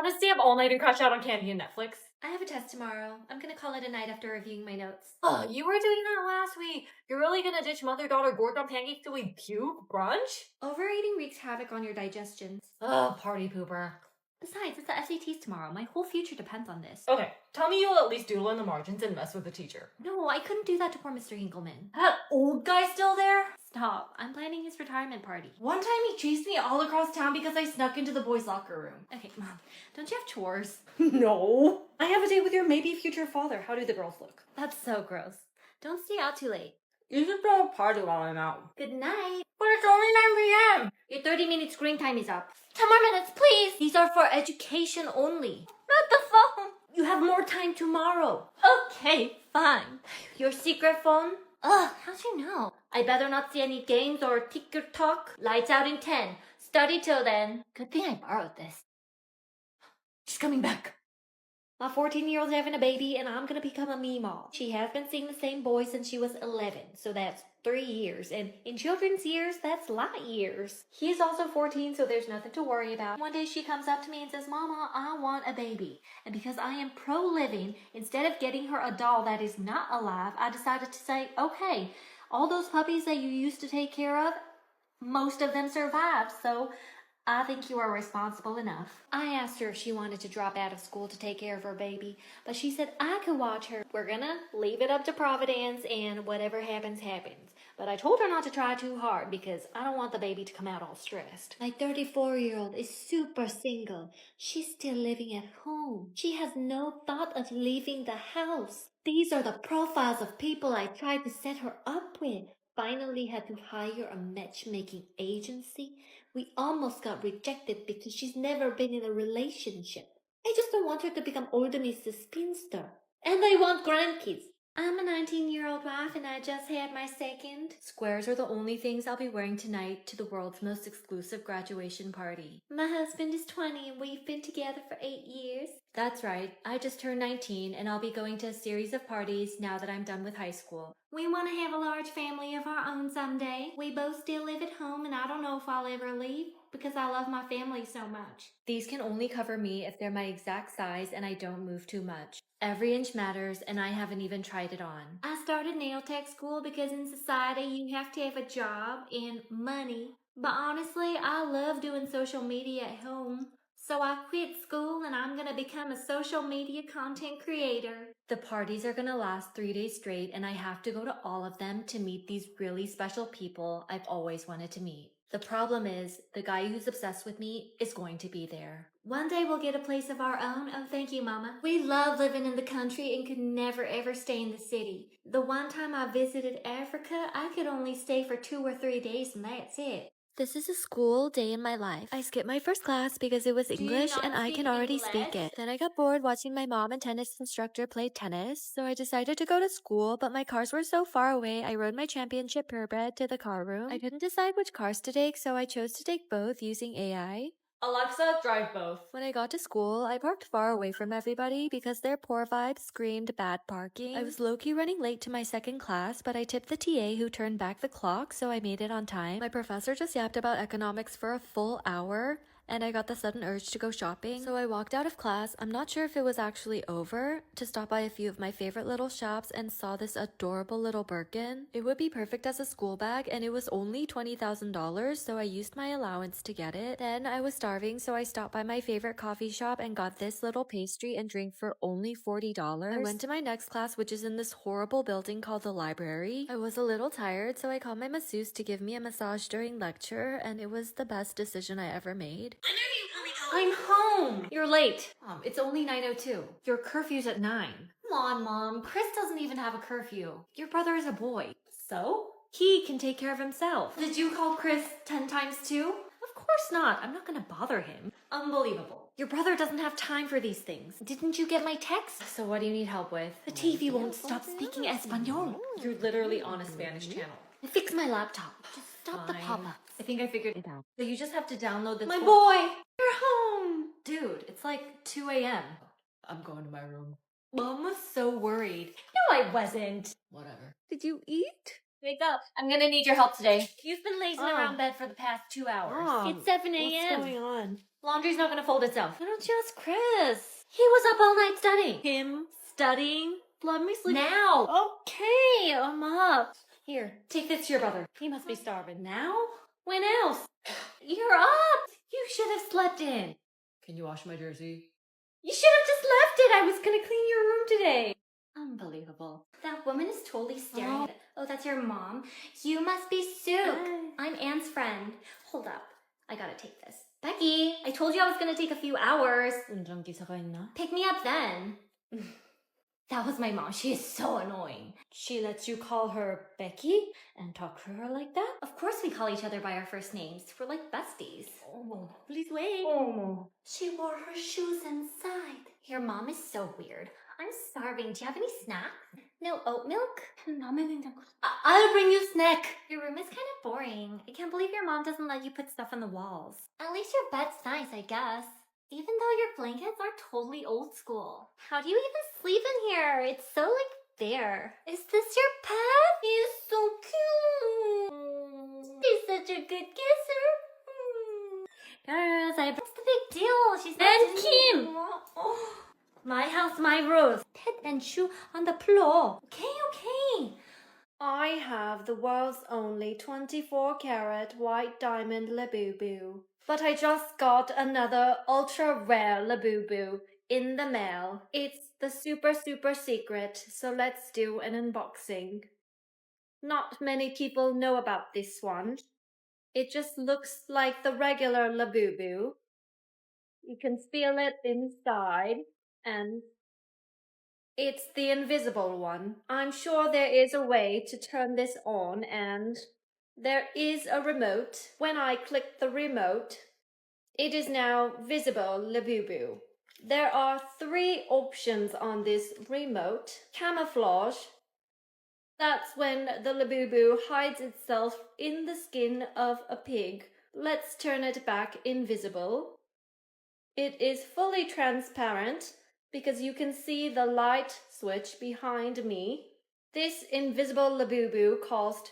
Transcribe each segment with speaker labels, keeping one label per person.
Speaker 1: Want to stay up all night and crash out on candy and Netflix?
Speaker 2: I have a test tomorrow. I'm gonna call it a night after reviewing my notes.
Speaker 1: You were doing that last week. You're really gonna ditch mother-daughter Gordon pancakes till we puke brunch?
Speaker 2: Overeating wreaks havoc on your digestions.
Speaker 1: Party pooper.
Speaker 2: Besides, it's the SATs tomorrow. My whole future depends on this.
Speaker 1: Okay, tell me you'll at least doodle in the margins and mess with the teacher.
Speaker 2: No, I couldn't do that to poor Mr. Hinkelman.
Speaker 3: That old guy still there?
Speaker 2: Stop. I'm planning his retirement party.
Speaker 3: One time he chased me all across town because I snuck into the boys' locker room.
Speaker 2: Okay, Mom, don't you have chores?
Speaker 3: No. I have a date with your maybe future father. How do the girls look?
Speaker 2: That's so gross. Don't stay out too late.
Speaker 3: You should throw a party while I'm out.
Speaker 2: Good night.
Speaker 3: But it's only 9 p.m.
Speaker 2: Your 30-minute screen time is up. 10 more minutes, please. These are for education only. Not the phone. You have more time tomorrow. Okay, fine. Your secret phone? Ugh, how'd you know? I better not see any games or TikTok. Lights out in 10. Study till then. Good thing I borrowed this. She's coming back. My 14-year-old's having a baby and I'm gonna become a Meemaw. She has been seeing the same boy since she was 11, so that's 3 years. And in children's years, that's light years. He's also 14, so there's nothing to worry about. One day she comes up to me and says, Mama, I want a baby. And because I am pro-living, instead of getting her a doll that is not alive, I decided to say, okay, all those puppies that you used to take care of, most of them survived, so I think you are responsible enough. I asked her if she wanted to drop out of school to take care of her baby, but she said I could watch her. We're gonna leave it up to Providence and whatever happens, happens. But I told her not to try too hard because I don't want the baby to come out all stressed. My 34-year-old is super single. She's still living at home. She has no thought of leaving the house. These are the profiles of people I tried to set her up with. Finally had to hire a matchmaking agency. We almost got rejected because she's never been in a relationship. I just don't want her to become older Mrs. Spinster. And I want grandkids. I'm a 19-year-old wife and I just had my second. Squares are the only things I'll be wearing tonight to the world's most exclusive graduation party. My husband is 20 and we've been together for 8 years. That's right, I just turned 19 and I'll be going to a series of parties now that I'm done with high school. We want to have a large family of our own someday. We both still live at home and I don't know if I'll ever leave because I love my family so much. These can only cover me if they're my exact size and I don't move too much. Every inch matters and I haven't even tried it on. I started nail tech school because in society you have to have a job and money. But honestly, I love doing social media at home. So I quit school and I'm gonna become a social media content creator. The parties are gonna last 3 days straight and I have to go to all of them to meet these really special people I've always wanted to meet. The problem is, the guy who's obsessed with me is going to be there. One day we'll get a place of our own. Oh, thank you, Mama. We love living in the country and could never ever stay in the city. The one time I visited Africa, I could only stay for 2 or 3 days and that's it. This is a school day in my life. I skipped my first class because it was English and I can already speak it. Then I got bored watching my mom and tennis instructor play tennis, so I decided to go to school, but my cars were so far away I rode my championship purebred to the car room. I couldn't decide which cars to take, so I chose to take both using AI.
Speaker 1: Alexa, drive both.
Speaker 2: When I got to school, I parked far away from everybody because their poor vibe screamed bad parking. I was low-key running late to my second class, but I tipped the TA who turned back the clock, so I made it on time. My professor just yapped about economics for a full hour, and I got the sudden urge to go shopping. So I walked out of class, I'm not sure if it was actually over, to stop by a few of my favorite little shops and saw this adorable little Birkin. It would be perfect as a school bag and it was only $20,000, so I used my allowance to get it. Then I was starving, so I stopped by my favorite coffee shop and got this little pastry and drink for only $40. I went to my next class, which is in this horrible building called the library. I was a little tired, so I called my masseuse to give me a massage during lecture, and it was the best decision I ever made. I'm home! You're late. Mom, it's only 9:02. Your curfew's at 9. Come on, Mom. Chris doesn't even have a curfew. Your brother is a boy. So? He can take care of himself. Did you call Chris 10 times too? Of course not. I'm not gonna bother him. Unbelievable. Your brother doesn't have time for these things. Didn't you get my text? So what do you need help with? The TV won't stop speaking Espanol. You're literally on a Spanish channel. Fix my laptop. Just stop the pop-ups. I think I figured it out. So you just have to download the— My boy! You're home! Dude, it's like 2 a.m.
Speaker 1: I'm going to my room.
Speaker 2: Mom was so worried. No, I wasn't.
Speaker 1: Whatever.
Speaker 2: Did you eat? Wake up. I'm gonna need your help today. You've been lazing around bed for the past 2 hours.
Speaker 3: Mom,
Speaker 2: It's 7 a.m.
Speaker 3: What's going on?
Speaker 2: Laundry's not gonna fold itself. Why don't you ask Chris? He was up all night studying. Him studying? Let me sleep. Now! Okay, I'm up. Here, take this to your brother. He must be starving. Now? When else? You're up! You should have slept in.
Speaker 1: Can you wash my jersey?
Speaker 2: You should have just left it. I was gonna clean your room today. Unbelievable. That woman is totally staring at it. Oh, that's your mom? You must be Sue. I'm Anne's friend. Hold up. I gotta take this. Becky, I told you I was gonna take a few hours. Pick me up then. That was my mom. She is so annoying. She lets you call her Becky and talk to her like that? Of course we call each other by our first names. We're like besties. Oh, please wait. Oh. She wore her shoes inside. Your mom is so weird. I'm starving. Do you have any snacks? No oat milk? I'll bring you snack. Your room is kind of boring. I can't believe your mom doesn't let you put stuff on the walls. At least your bed's nice, I guess. Even though your blankets are totally old school. How do you even sleep in here? It's so like there. Is this your pet? He's so cute. He's such a good kisser. Girls, what's the big deal? She's not and Kim. My house, my rules. Pet and shoe on the floor. Okay. I have the world's only 24-carat white diamond Labubu. But I just got another ultra rare Labubu in the mail. It's the super secret, so let's do an unboxing. Not many people know about this one. It just looks like the regular Labubu. You can feel it inside, and it's the invisible one. I'm sure there is a way to turn this on, and there is a remote. When I click the remote, it is now visible Labubu. There are 3 options on this remote. Camouflage. That's when the Labubu hides itself in the skin of a pig. Let's turn it back invisible. It is fully transparent because you can see the light switch behind me. This invisible Labubu cost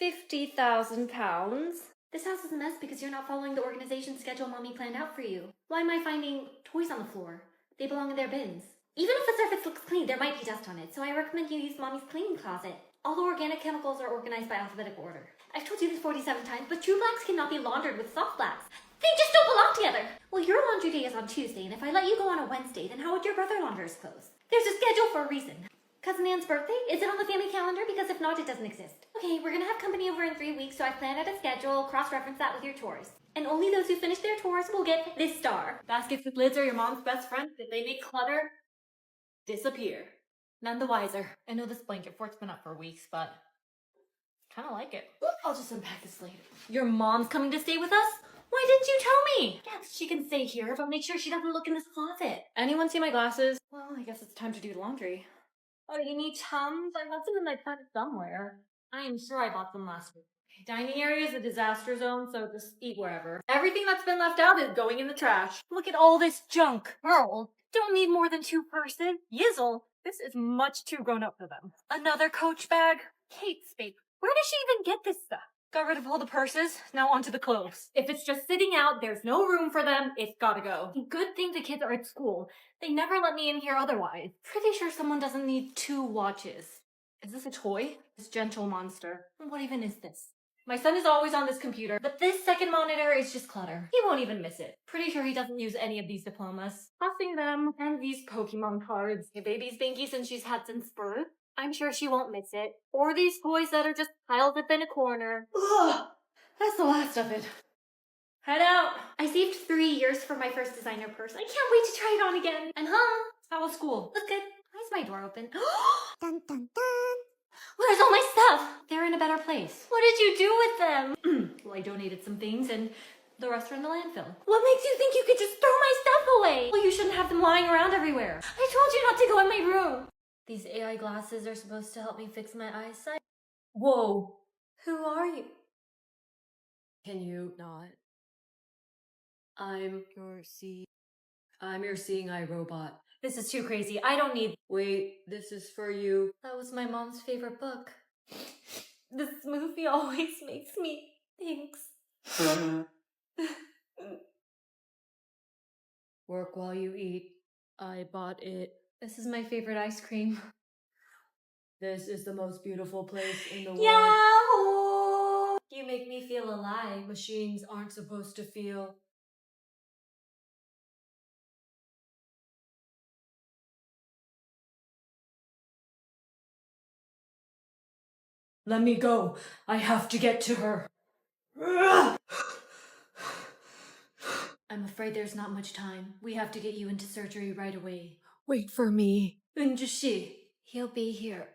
Speaker 2: £50,000. This house is a mess because you're not following the organization schedule Mommy planned out for you. Why am I finding toys on the floor? They belong in their bins. Even if the surface looks clean, there might be dust on it, so I recommend you use Mommy's cleaning closet. All the organic chemicals are organized by alphabetic order. I've told you this 47 times, but true blacks cannot be laundered with soft blacks. They just don't belong together. Well, your laundry day is on Tuesday, and if I let you go on a Wednesday, then how would your brother launder his clothes? There's a schedule for a reason. Cousin Anne's birthday? Is it on the family calendar? Because if not, it doesn't exist. Okay, we're gonna have company over in 3 weeks, so I've planned out a schedule, cross-reference that with your chores. And only those who finish their chores will get this star.
Speaker 1: Baskets with lids are your mom's best friend. If they make clutter, disappear. None the wiser. I know this blanket fort's been up for weeks, but kind of like it.
Speaker 3: I'll just unpack this later.
Speaker 1: Your mom's coming to stay with us? Why didn't you tell me? Yeah, she can stay here, but make sure she doesn't look in this closet. Anyone see my glasses? Well, I guess it's time to do laundry. Oh, you need Tums? I left them in my closet somewhere. I am sure I bought them last week. Dining area is a disaster zone, so just eat wherever. Everything that's been left out is going in the trash. Look at all this junk. Pearl, don't need more than 2 person. Yizzle, this is much too grown up for them. Another Coach bag. Kate Spade, where does she even get this stuff? Got rid of all the purses, now onto the clothes. If it's just sitting out, there's no room for them, it's gotta go. Good thing the kids are at school. They never let me in here otherwise. Pretty sure someone doesn't need 2 watches. Is this a toy? This gentle monster. What even is this? My son is always on this computer, but this second monitor is just clutter. He won't even miss it. Pretty sure he doesn't use any of these diplomas. Tossing them, and these Pokemon cards. Your baby's binky since she's had since birth. I'm sure she won't miss it. Or these toys that are just piled up in a corner.
Speaker 3: Ugh, that's the last of it.
Speaker 2: Head out! I saved 3 years for my first designer purse. I can't wait to try it on again. And
Speaker 1: How was school?
Speaker 2: look good. Why is my door open?
Speaker 4: Dun dun dun.
Speaker 2: Where's all my stuff? They're in a better place. What did you do with them?
Speaker 1: Well, I donated some things and the rest are in the landfill.
Speaker 2: What makes you think you could just throw my stuff away?
Speaker 1: Well, you shouldn't have them lying around everywhere.
Speaker 2: I told you not to go in my room.
Speaker 1: These AI glasses are supposed to help me fix my eyesight. Whoa.
Speaker 2: Who are you?
Speaker 1: Can you not? I'm your seeing eye robot. This is too crazy. I don't need— Wait, this is for you. That was my mom's favorite book. This movie always makes me— Thanks. Work while you eat. I bought it. This is my favorite ice cream. This is the most beautiful place in the world.
Speaker 2: Yahoo!
Speaker 1: You make me feel alive. Machines aren't supposed to feel. Let me go. I have to get to her. I'm afraid there's not much time. We have to get you into surgery right away. Wait for me. Unjushi.
Speaker 2: He'll be here.